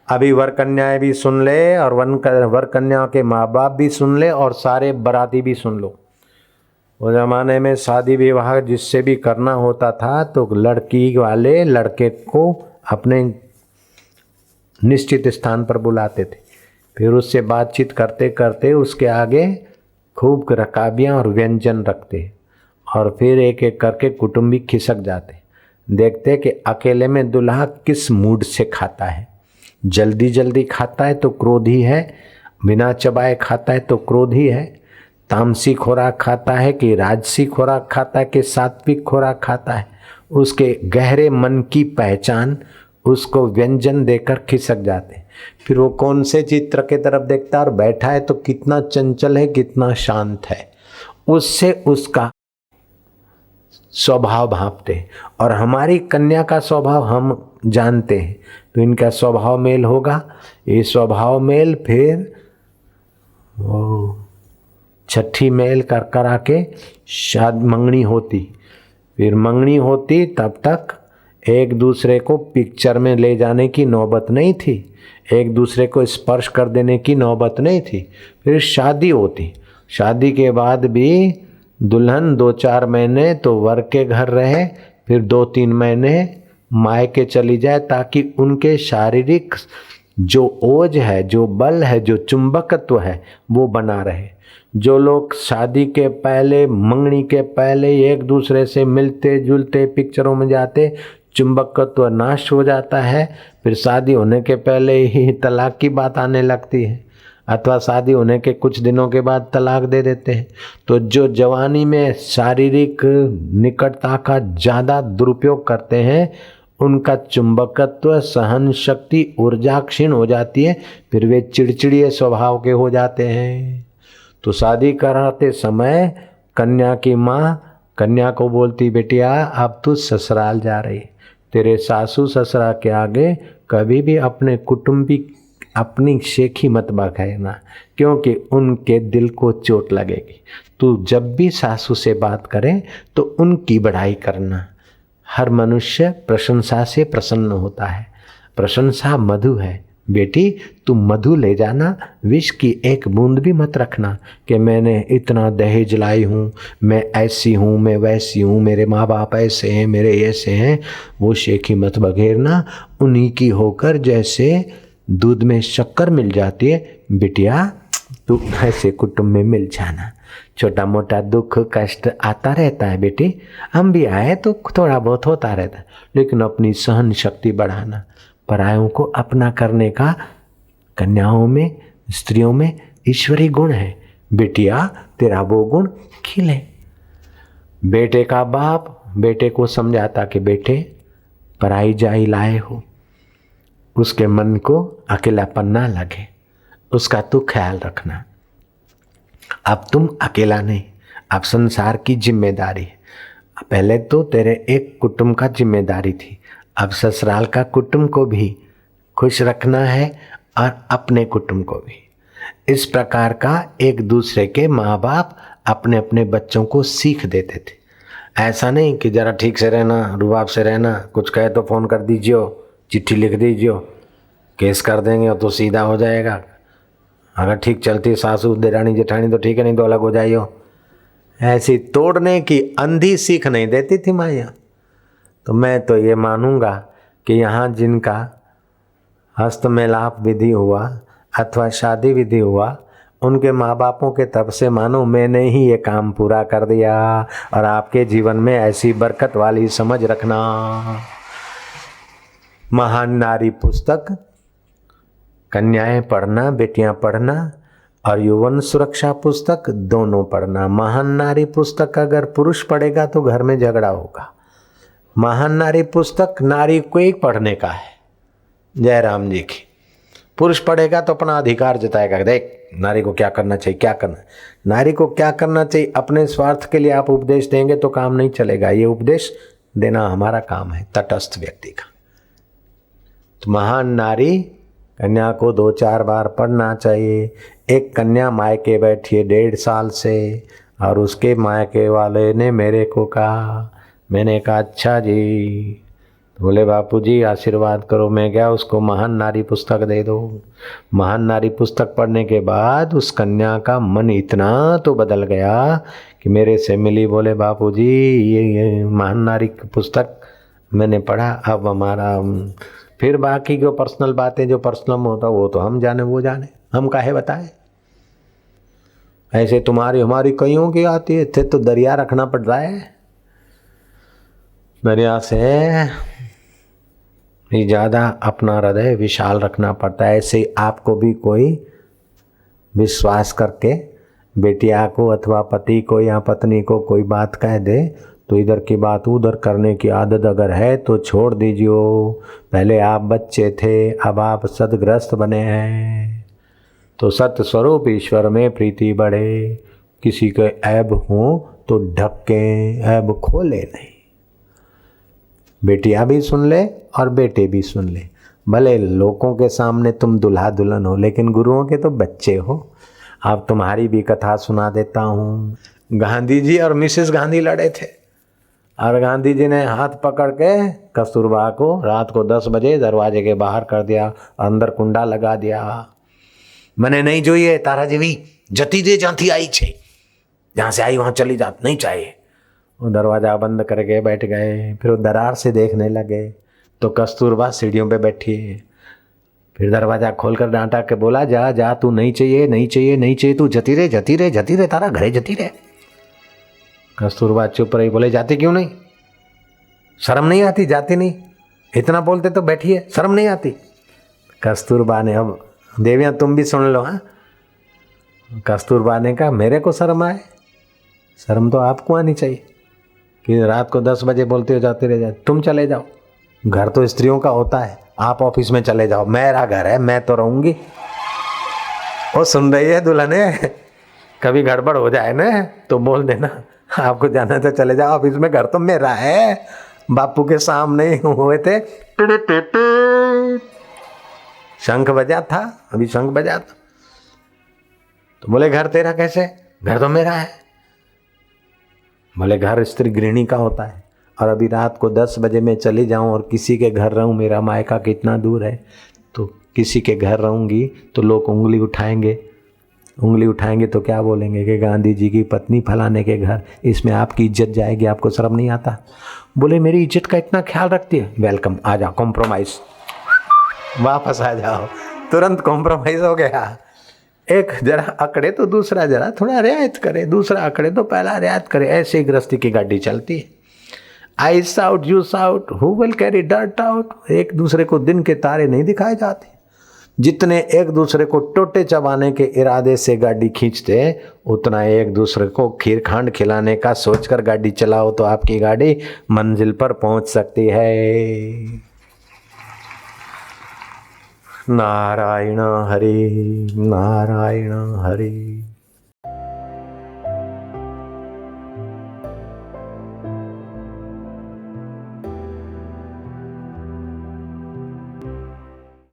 अभी वर कन्याएं भी सुन ले और वर कन्या के माँ बाप भी सुन ले और सारे बाराती भी सुन लो। वो जमाने में शादी विवाह जिससे भी करना होता था तो लड़की वाले लड़के को अपने निश्चित स्थान पर बुलाते थे, फिर उससे बातचीत करते करते उसके आगे खूब रकाबियाँ और व्यंजन रखते और फिर एक एक करके कुटुंबी खिसक जाते, देखते कि अकेले में दूल्हा किस मूड से खाता है। जल्दी जल्दी खाता है तो क्रोधी है, बिना चबाए खाता है तो क्रोधी है, तामसी खुराक खाता है कि राजसी खुराक खाता है कि सात्विक खुराक खाता है। उसके गहरे मन की पहचान उसको व्यंजन देकर खिसक जाते। फिर वो कौन से चित्र के तरफ देखता है और बैठा है तो कितना चंचल है कितना शांत है, उससे उसका स्वभाव भांपते। और हमारी कन्या का स्वभाव हम जानते हैं, तो इनका स्वभाव मेल होगा। ये स्वभाव मेल फिर वो छठी मेल कर करा के शाद मंगनी होती, फिर मंगनी होती तब तक एक दूसरे को पिक्चर में ले जाने की नौबत नहीं थी, एक दूसरे को स्पर्श कर देने की नौबत नहीं थी। फिर शादी होती, शादी के बाद भी दुल्हन 2-4 महीने तो वर के घर रहे, फिर 2-3 महीने मायके चली जाए ताकि उनके शारीरिक जो ओज है, जो बल है, जो चुंबकत्व है वो बना रहे। जो लोग शादी के पहले मंगनी के पहले एक दूसरे से मिलते जुलते पिक्चरों में जाते, चुंबकत्व नाश हो जाता है, फिर शादी होने के पहले ही तलाक की बात आने लगती है अथवा शादी होने के कुछ दिनों के बाद तलाक दे देते हैं। तो जो जवानी में शारीरिक निकटता का ज़्यादा दुरुपयोग करते हैं उनका चुंबकत्व, सहन शक्ति, ऊर्जा क्षीण हो जाती है, फिर वे चिड़चिड़िए स्वभाव के हो जाते हैं। तो शादी कराते समय कन्या की माँ कन्या को बोलती, बेटिया अब तू ससुराल जा रही, तेरे सासू ससुरा के आगे कभी भी अपने कुटुंबी अपनी शेखी मत बखाना, क्योंकि उनके दिल को चोट लगेगी। तू जब भी सासू से बात करे तो उनकी बढ़ाई करना। हर मनुष्य प्रशंसा से प्रसन्न होता है, प्रशंसा मधु है। बेटी तुम मधु ले जाना, विष की एक बूंद भी मत रखना कि मैंने इतना दहेज लाई हूँ, मैं ऐसी हूँ, मैं वैसी हूँ, मेरे माँ बाप ऐसे हैं, मेरे ऐसे हैं। वो शेखी मत बघेरना, उन्हीं की होकर जैसे दूध में शक्कर मिल जाती है, बिटिया तू ऐसे कुटुंब में मिल जाना। छोटा मोटा दुख कष्ट आता रहता है बेटी, हम भी आए तो थोड़ा बहुत होता रहता है, लेकिन अपनी सहन शक्ति बढ़ाना। परायों को अपना करने का कन्याओं में, स्त्रियों में ईश्वरी गुण है। बेटिया तेरा वो गुण खिले। बेटे का बाप बेटे को समझाता कि बेटे पराई जाई लाए हो, उसके मन को अकेलापन ना लगे, उसका तू ख्याल रखना। अब तुम अकेला नहीं, अब संसार की जिम्मेदारी है। पहले तो तेरे एक कुटुंब का जिम्मेदारी थी, अब ससुराल का कुटुंब को भी खुश रखना है और अपने कुटुंब को भी। इस प्रकार का एक दूसरे के माँ बाप अपने अपने बच्चों को सीख देते थे। ऐसा नहीं कि जरा ठीक से रहना, रुबाब से रहना, कुछ कहे तो फ़ोन कर दीजिए, चिट्ठी लिख दीजिए, केस कर देंगे तो सीधा हो जाएगा। अगर ठीक चलती सासू देरानी जेठानी तो ठीक है, नहीं तो अलग हो जाइए। ऐसी तोड़ने की अंधी सीख नहीं देती थी माया। तो मैं तो ये मानूंगा कि यहाँ जिनका हस्त मेलाप विधि हुआ अथवा शादी विधि हुआ, उनके माँ बापों के तब से मानो मैंने ही ये काम पूरा कर दिया। और आपके जीवन में ऐसी बरकत वाली समझ रखना। महान नारी पुस्तक कन्याएं पढ़ना, बेटियां पढ़ना, और यौवन सुरक्षा पुस्तक दोनों पढ़ना। महान नारी पुस्तक अगर पुरुष पढ़ेगा तो घर में झगड़ा होगा। महान नारी पुस्तक नारी को ही पढ़ने का है, जयराम जी की। पुरुष पढ़ेगा तो अपना अधिकार जताएगा, देख नारी को क्या करना चाहिए, क्या करना। नारी को क्या करना चाहिए, अपने स्वार्थ के लिए आप उपदेश देंगे तो काम नहीं चलेगा। ये उपदेश देना हमारा काम है, तटस्थ व्यक्ति का। तो महान नारी कन्या को 2-4 बार पढ़ना चाहिए। एक कन्या मायके बैठी है 1.5 साल से, और उसके मायके वाले ने मेरे को कहा, मैंने कहा अच्छा जी, तो बोले बापू जी आशीर्वाद करो। मैं क्या, उसको महान नारी पुस्तक दे दो। महान नारी पुस्तक पढ़ने के बाद उस कन्या का मन इतना तो बदल गया कि मेरे से मिली, बोले बापू जी ये महान नारी की पुस्तक मैंने पढ़ा, अब हमारा फिर बाकी जो पर्सनल बातें जो पर्सनल होता वो तो हम जाने, वो जाने, हम काहे बताए। ऐसे तुम्हारी हमारी कईयों की आती है, थे तो दरिया रखना पड़ रहा है, दरिया से ही ज़्यादा अपना हृदय विशाल रखना पड़ता है। ऐसे आपको भी कोई विश्वास करके बेटिया को अथवा पति को या पत्नी को कोई बात कह दे तो इधर की बात उधर करने की आदत अगर है तो छोड़ दीजिए। पहले आप बच्चे थे, अब आप सदग्रस्त बने हैं, तो सत्य स्वरूप ईश्वर में प्रीति बढ़े। किसी के ऐब हो तो ढके, ऐब खोले नहीं। बेटियां भी सुन ले और बेटे भी सुन ले। भले लोगों के सामने तुम दुल्हा दुल्हन हो, लेकिन गुरुओं के तो बच्चे हो। अब तुम्हारी भी कथा सुना देता हूँ। गांधी जी और मिसेस गांधी लड़े थे और गांधी जी ने हाथ पकड़ के कस्तूरबा को रात को 10 बजे दरवाजे के बाहर कर दिया, अंदर कुंडा लगा दिया। मैंने नहीं જોઈએ તારા જેવી જતી દે જ્યાંથી आई છે, जहाँ से आई वहाँ चली जा, नहीं चाहिए। वो दरवाज़ा बंद करके बैठ गए। फिर वो दरार से देखने लगे तो कस्तूरबा सीढ़ियों पे बैठी है। फिर दरवाज़ा खोलकर डांटा के बोला, जा जा, तू नहीं चाहिए, नहीं चाहिए, नहीं चाहिए, तू जती रहे, जती रहे, जती रहे, तारा घरे जती रहे। कस्तूरबा चुप रही। बोले जाती क्यों नहीं, शर्म नहीं आती, जाती नहीं, इतना बोलते तो बैठिए, शर्म नहीं आती। कस्तूरबा ने, अब देवियाँ तुम भी सुन लो। हाँ, कस्तूरबा ने कहा मेरे को शर्म आए, शर्म तो आपको आनी चाहिए कि रात को 10 बजे बोलते हो जाते रह जाए। तुम चले जाओ, घर तो स्त्रियों का होता है, आप ऑफिस में चले जाओ, मेरा घर है, मैं तो रहूंगी। वो सुन रही है दुल्हने, कभी गड़बड़ हो जाए ना तो बोल देना आपको जाना है तो चले जाओ ऑफिस में, घर तो मेरा है। बापू के सामने हुए थे, शंख बजा था, अभी शंख बजा था तो बोले घर तेरा कैसे, घर तो मेरा है। बोले घर स्त्री गृहिणी का होता है, और अभी रात को 10 बजे मैं चली जाऊं और किसी के घर रहूं, मेरा मायका कितना दूर है, तो किसी के घर रहूंगी तो लोग उंगली उठाएंगे, उंगली उठाएंगे तो क्या बोलेंगे कि गांधी जी की पत्नी फलाने के घर, इसमें आपकी इज्जत जाएगी, आपको शर्म नहीं आता। बोले मेरी इज्जत का इतना ख्याल रखती है, वेलकम, आ जाओ, कॉम्प्रोमाइज़, वापस आ जाओ। तुरंत कॉम्प्रोमाइज़ हो गया। एक जरा अकड़े तो दूसरा जरा थोड़ा रियायत करे, दूसरा अकड़े तो पहला रियायत करे। ऐसे ही गृहस्थी की गाड़ी चलती है। I shout you shout, who will carry dirt out. एक दूसरे को दिन के तारे नहीं दिखाए जाते। जितने एक दूसरे को टोटे चबाने के इरादे से गाड़ी खींचते, उतना एक दूसरे को खीर खांड खिलाने का सोचकर गाड़ी चलाओ तो आपकी गाड़ी मंजिल पर पहुंच सकती है। नारायण हरि, नारायण हरि।